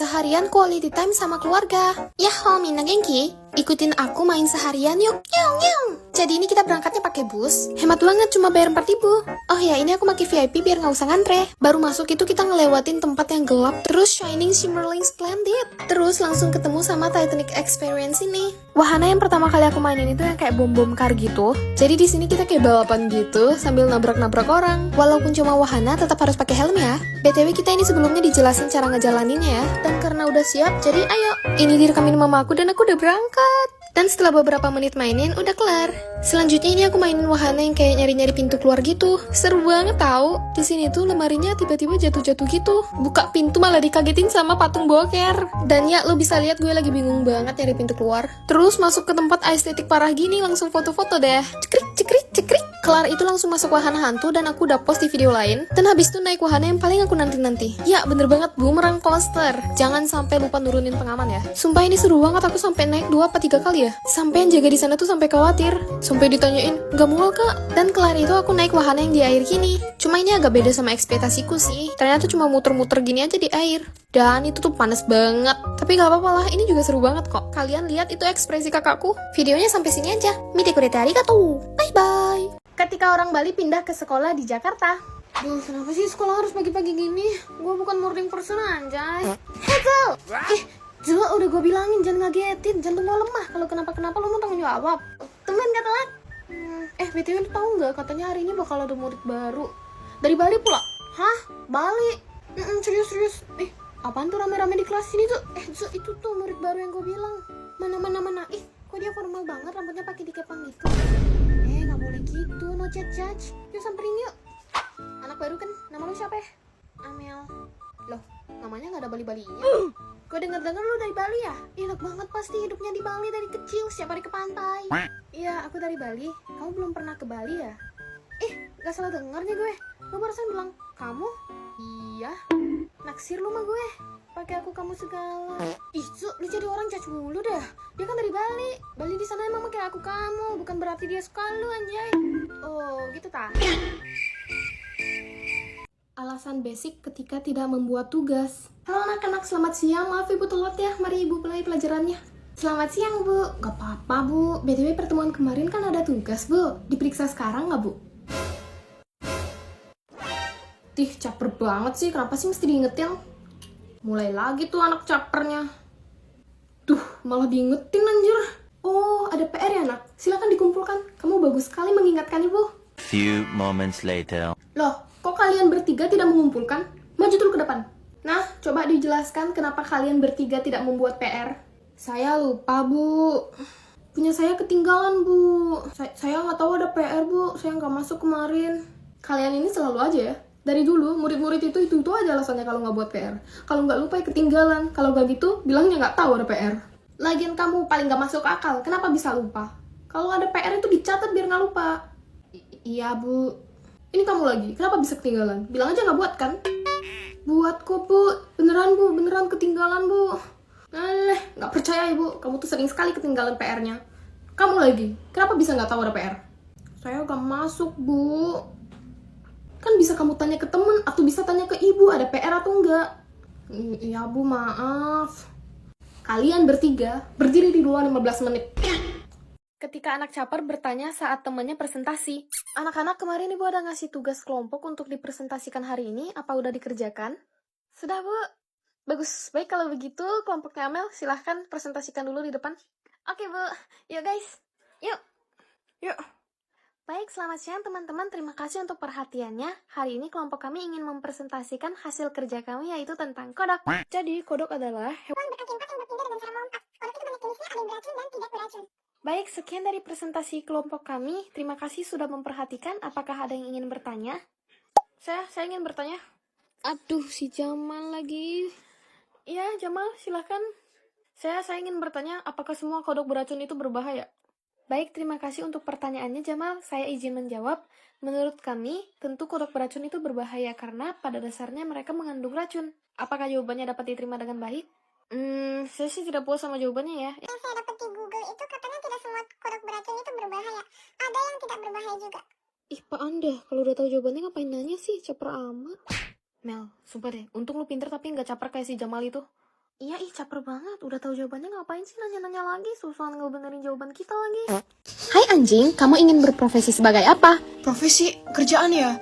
Seharian quality time sama keluarga. Yahoo, Mina Genki. Ikutin aku main seharian yuk. Nyong, nyong. Jadi ini kita berangkatnya pakai bus. Hemat banget, cuma bayar 4.000. Oh ya, ini aku pakai VIP biar nggak usah ngantre. Baru masuk itu kita ngelewatin tempat yang gelap, terus shining, shimmering, splendid. Terus langsung ketemu sama Titanic Experience ini. Wahana yang pertama kali aku mainin itu yang kayak bom-bom car gitu. Jadi di sini kita kayak balapan gitu sambil nabrak-nabrak orang. Walaupun cuma wahana, tetap harus pakai helm ya. BTW kita ini sebelumnya dijelasin cara ngejalaninnya ya. Dan karena udah siap, jadi ayo. Ini direkamin mama aku dan aku udah berangkat. Dan setelah beberapa menit mainin, udah kelar. Selanjutnya ini aku mainin wahana yang kayak nyari-nyari pintu keluar gitu. Seru banget tau. Di sini tuh lemarinya tiba-tiba jatuh-jatuh gitu. Buka pintu malah dikagetin sama patung boker. Dan ya lo bisa lihat gue lagi bingung banget nyari pintu keluar. Terus masuk ke tempat estetik parah gini, langsung foto-foto deh. Cekrik, cekrik, cekrik. Kelar itu langsung masuk wahana hantu dan aku udah post di video lain. Dan habis itu naik wahana yang paling aku nanti-nanti. Ya bener banget, boomerang coaster. Jangan sampai lupa nurunin pengaman ya. Sumpah ini seru banget, aku sampai naik 2 atau 3 kali ya. Sampai yang jaga di sana tuh sampai khawatir. Sampai ditanyain, gak mual kak? Dan kelar itu aku naik wahana yang di air gini. Cuma ini agak beda sama ekspektasiku sih. Ternyata cuma muter-muter gini aja di air. Dan itu tuh panas banget. Tapi gak apa-apa lah, ini juga seru banget kok. Kalian lihat itu ekspresi kakakku. Videonya sampai sini aja. Mite kurete arigatou. Bye-bye. Ketika orang Bali pindah ke sekolah di Jakarta. Duh, kenapa sih sekolah harus pagi-pagi gini? Gue bukan morning person anjay. Hazel! Zul, udah gue bilangin jangan ngagetin, jantung gue lemah. Kalau kenapa-kenapa lo mau tanggung jawab. Temen gak telat? BTW lo tau gak, katanya hari ini bakal ada murid baru. Dari Bali pula? Hah? Bali? Serius. Apaan tuh rame-rame di kelas ini tuh? Zul, itu tuh murid baru yang gue bilang. Mana? Kok dia formal banget, rambutnya pakai dikepang gitu. Gak boleh gitu, no judge. Yuk samperin yuk. Anak baru kan, nama lu siapa ya? Amel. Loh, namanya gak ada Bali-Balinya. Gue denger-denger lu dari Bali ya? Enak banget pasti hidupnya di Bali dari kecil, setiap hari ke pantai. Iya, aku dari Bali. Kamu belum pernah ke Bali ya? Gak salah denger nih gue. Lu barusan bilang, kamu? Iya. Naksir lu mah gue. Pakai aku kamu segala. Su, lu jadi orang judge mulu dah. Dia kan dari Bali. Bali di sana emang pakai aku kamu, bukan berarti dia suka lu anjay. Oh, gitu tak? Alasan basic ketika tidak membuat tugas. Halo anak-anak, selamat siang. Maaf ibu telat ya, mari ibu mulai pelajarannya. Selamat siang bu. Gak apa-apa bu, BTW pertemuan kemarin kan ada tugas bu. Diperiksa sekarang gak bu? Tih, caper banget sih, kenapa sih mesti diingetin? Mulai lagi tuh anak capernya. Tuh, malah diingetin anjir. Oh, ada PR ya anak? Silakan dikumpulkan. Kamu bagus sekali mengingatkan ibu. Few moments later. Loh, kok kalian bertiga tidak mengumpulkan? Maju dulu ke depan. Nah, coba dijelaskan kenapa kalian bertiga tidak membuat PR. Saya lupa, Bu. Punya saya ketinggalan, Bu. Saya nggak tahu ada PR, Bu. Saya nggak masuk kemarin. Kalian ini selalu aja ya. Dari dulu, murid-murid itu aja alasannya kalau nggak buat PR. Kalau nggak lupa ya ketinggalan. Kalau nggak gitu, bilangnya nggak tahu ada PR. Lagian kamu paling nggak masuk akal. Kenapa bisa lupa? Kalau ada PR itu dicatat biar nggak lupa. Iya, Bu. Ini kamu lagi, kenapa bisa ketinggalan? Bilang aja nggak buat kan? Buat kok bu, beneran ketinggalan bu. Nggak percaya ibu, kamu tuh sering sekali ketinggalan PR-nya. Kamu lagi, kenapa bisa nggak tahu ada PR? Saya nggak masuk bu. Kan bisa kamu tanya ke temen, atau bisa tanya ke ibu ada PR atau enggak. Iya bu, maaf. Kalian bertiga, berdiri di luar 15 menit. Ketika anak caper bertanya saat temannya presentasi. Anak-anak, kemarin ibu ada ngasih tugas kelompok untuk dipresentasikan hari ini, apa udah dikerjakan? Sudah bu. Bagus, baik kalau begitu kelompoknya Amel silahkan presentasikan dulu di depan. Oke bu, yuk guys, yuk. Baik, selamat siang teman-teman, terima kasih untuk perhatiannya. Hari ini kelompok kami ingin mempresentasikan hasil kerja kami yaitu tentang kodok. Jadi kodok adalah hewan berkaki 4 yang berpindah dengan cara melompat. Kodok itu banyak jenisnya, ada yang beracun dan tidak beracun. Baik, sekian dari presentasi kelompok kami. Terima kasih sudah memperhatikan. Apakah ada yang ingin bertanya? Saya ingin bertanya. Aduh, si Jamal lagi. Ya, Jamal, silahkan. Saya ingin bertanya, apakah semua kodok beracun itu berbahaya? Baik, terima kasih untuk pertanyaannya, Jamal. Saya izin menjawab. Menurut kami, tentu kodok beracun itu berbahaya karena pada dasarnya mereka mengandung racun. Apakah jawabannya dapat diterima dengan baik? Saya sih tidak puas sama jawabannya ya. Yang saya dapat di Google itu katanya tidak semua kodok beracun itu berbahaya. Ada yang tidak berbahaya juga. Ih, Pak Anda, kalau udah tahu jawabannya ngapain nanya sih? Caper amat. Mel, sumpah deh, untung lu pinter tapi nggak caper kayak si Jamal itu. Iya, caper banget. Udah tahu jawabannya ngapain sih nanya-nanya lagi? Susuan ngebenerin jawaban kita lagi. Hai anjing, kamu ingin berprofesi sebagai apa? Profesi kerjaan ya?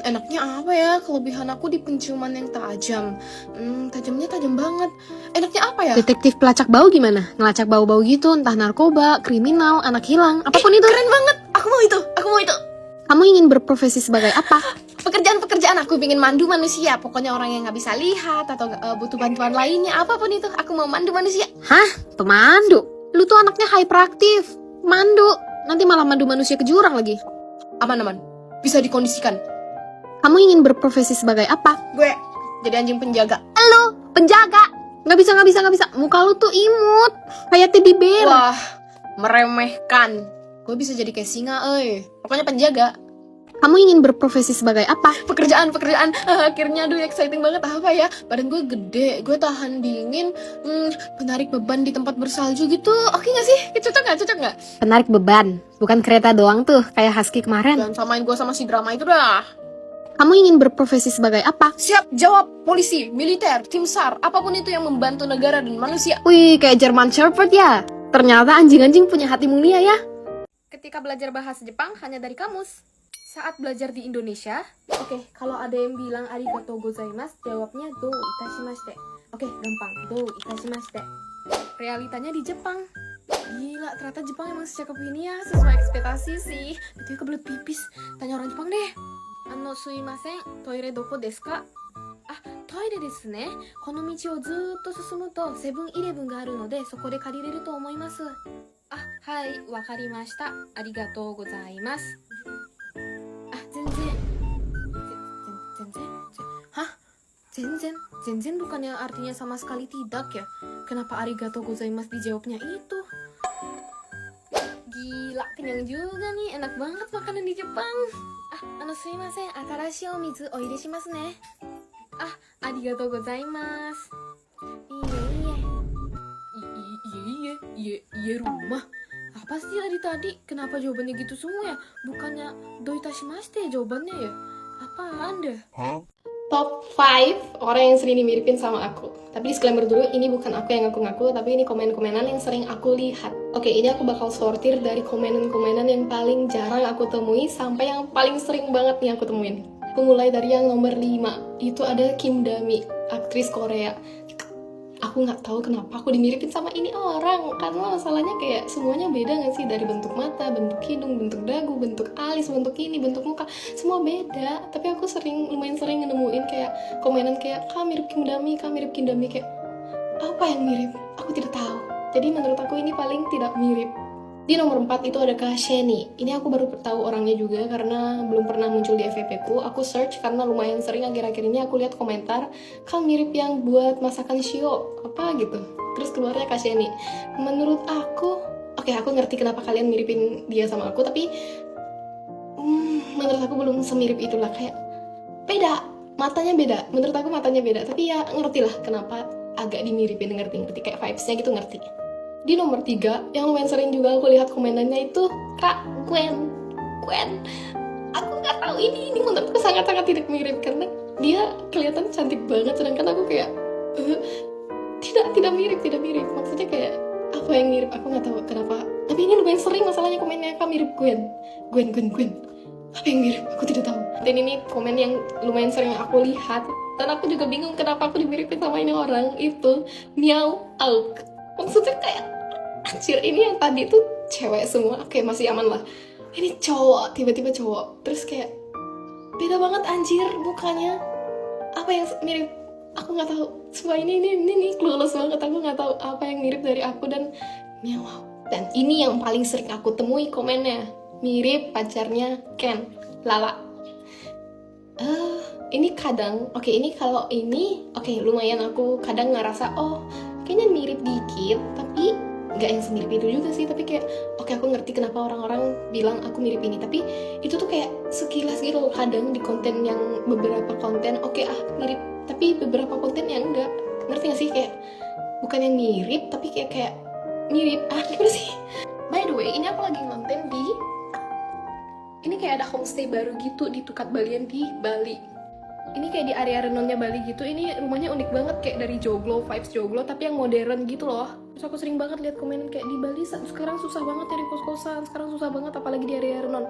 Enaknya apa ya? Kelebihan aku di penciuman yang tajam. Tajamnya tajam banget. Enaknya apa ya? Detektif pelacak bau gimana? Ngelacak bau-bau gitu, entah narkoba, kriminal, anak hilang, apapun itu. Keren banget. Aku mau itu. Kamu ingin berprofesi sebagai apa? Pekerjaan aku pengen mandu manusia. Pokoknya orang yang nggak bisa lihat atau butuh bantuan lainnya, apapun itu, aku mau mandu manusia. Hah? Pemandu? Lu tuh anaknya hyperaktif. Mandu. Nanti malah mandu manusia ke jurang lagi. Aman. Bisa dikondisikan. Kamu ingin berprofesi sebagai apa? Gue jadi anjing penjaga. Lu, penjaga. Nggak bisa. Muka lu tuh imut. Kayak teddy bear. Wah, meremehkan. Gue bisa jadi kayak singa, Pokoknya penjaga. Kamu ingin berprofesi sebagai apa? Pekerjaan. Akhirnya aduh exciting banget. Apa ya? Badan gue gede, gue tahan dingin, penarik beban di tempat bersalju gitu. Oke gak sih? Cocok gak? Penarik beban. Bukan kereta doang tuh, kayak Husky kemarin. Jangan samain gue sama si drama itu dah. Kamu ingin berprofesi sebagai apa? Siap jawab, polisi, militer, tim SAR, apapun itu yang membantu negara dan manusia. Wih, kayak German Shepherd ya. Ternyata anjing-anjing punya hati mulia ya. Ketika belajar bahasa Jepang hanya dari kamus. Saat belajar di Indonesia, oke, kalau ada yang bilang arigatou gozaimasu, jawabnya do itashimashite. Oke, gampang, do itashimashite. Realitanya di Jepang. Gila, ternyata Jepang emang secakep ini ya, sesuai ekspektasi sih. Itu kebelet pipis, tanya orang Jepang deh. Suimasen, toire doko desu ka? Toire desu ne. Kono michi o zutto susumu to 7-Eleven があるので、そこで借りれると思います。はい、わかりました。ありがとうございます。Zenzen bukannya artinya sama sekali tidak ya? Kenapa arigatou gozaimasu dijawabnya itu? Gila, kenyang juga nih, enak banget makanan di Jepang. Sumimasen, atarashii o mizu o ire shimasu ne. Arigatou gozaimasu. Iya rumah. Apa sih tadi? Kenapa jawabannya gitu semua ya? Bukannya do itashimashite jawabannya ya? Apaan deh? Top 5 orang yang sering dimiripin sama aku. Tapi disclaimer dulu, ini bukan aku yang ngaku-ngaku, tapi ini komen-komenan yang sering aku lihat. Oke, ini aku bakal sortir dari komenan-komenan yang paling jarang aku temui sampai yang paling sering banget nih aku temuin. Aku mulai dari yang nomor 5, itu ada Kim Dami, aktris Korea. Aku nggak tahu kenapa aku dimiripin sama ini orang, karena masalahnya kayak semuanya beda nggak sih, dari bentuk mata, bentuk hidung, bentuk dagu, bentuk alis, bentuk ini, bentuk muka, semua beda. Tapi aku lumayan sering nemuin kayak komenan kayak kak mirip Kim Dami, kayak apa yang mirip? Aku tidak tahu. Jadi menurut aku ini paling tidak mirip. Di nomor 4 itu ada Kak Sheni. Ini aku baru tahu orangnya juga karena belum pernah muncul di FYP ku. Aku search karena lumayan sering akhir-akhir ini aku lihat komentar, "Kak mirip yang buat masakan shio." Apa gitu. Terus keluarnya Kak Sheni. Menurut aku, oke, aku ngerti kenapa kalian miripin dia sama aku, tapi menurut aku belum semirip itulah, kayak beda. Matanya beda. Menurut aku matanya beda, tapi ya ngertilah kenapa agak dimiripin, ngerti kayak vibes-nya gitu, ngerti. Di nomor 3, yang lumayan sering juga aku lihat komenannya itu Kak Gwen. Aku nggak tahu ini menurutku sangat-sangat tidak mirip karena dia kelihatan cantik banget, sedangkan aku kayak tidak mirip. Maksudnya kayak apa yang mirip? Aku nggak tahu kenapa. Tapi ini lumayan sering masalahnya komennya Kak mirip Gwen. Apa yang mirip? Aku tidak tahu. Dan ini komen yang lumayan sering aku lihat dan aku juga bingung kenapa aku dimiripin sama ini orang. Itu Miao Auk. Maksudnya kayak anjir, ini yang tadi tuh cewek semua, oke masih aman lah. Ini cowok, tiba-tiba cowok. Terus kayak beda banget anjir mukanya. Apa yang mirip? Aku nggak tahu. Semua ini clueless banget. Aku nggak tahu apa yang mirip dari aku dan Miao. Dan ini yang paling sering aku temui komennya, mirip pacarnya Ken, Lala. Ini kadang, lumayan aku kadang ngerasa kayaknya mirip dikit, tapi nggak yang semirip itu juga sih. Tapi kayak aku ngerti kenapa orang-orang bilang aku mirip ini, tapi itu tuh kayak sekilas gitu loh. Kadang di konten yang beberapa konten mirip, tapi beberapa konten yang enggak, ngerti gak sih? Kayak bukan yang mirip, tapi kayak mirip. Gimana sih? By the way, ini aku lagi nonton ini kayak ada homestay baru gitu di Tukat Balian di Bali. Ini kayak di area renunnya Bali gitu. Ini rumahnya unik banget, kayak dari joglo, vibes joglo tapi yang modern gitu loh. Terus aku sering banget lihat komen kayak di Bali sekarang susah banget nyari kos-kosan, sekarang susah banget apalagi di area renon.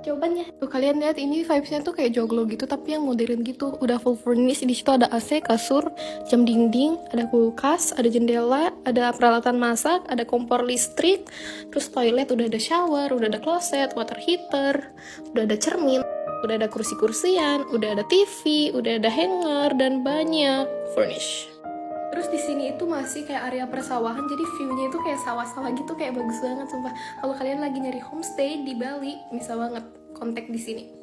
Jawabannya tuh, kalian lihat ini vibesnya tuh kayak joglo gitu tapi yang modern gitu, udah full furnished. Di situ ada AC, kasur, jam dinding, ada kulkas, ada jendela, ada peralatan masak, ada kompor listrik, terus toilet udah ada shower, udah ada kloset, water heater, udah ada cermin, udah ada kursi-kursian, udah ada TV, udah ada hanger, dan banyak furnish. Terus di sini itu masih kayak area persawahan, jadi view-nya itu kayak sawah-sawah gitu, kayak bagus banget sumpah. Kalau kalian lagi nyari homestay di Bali, bisa banget kontak di sini.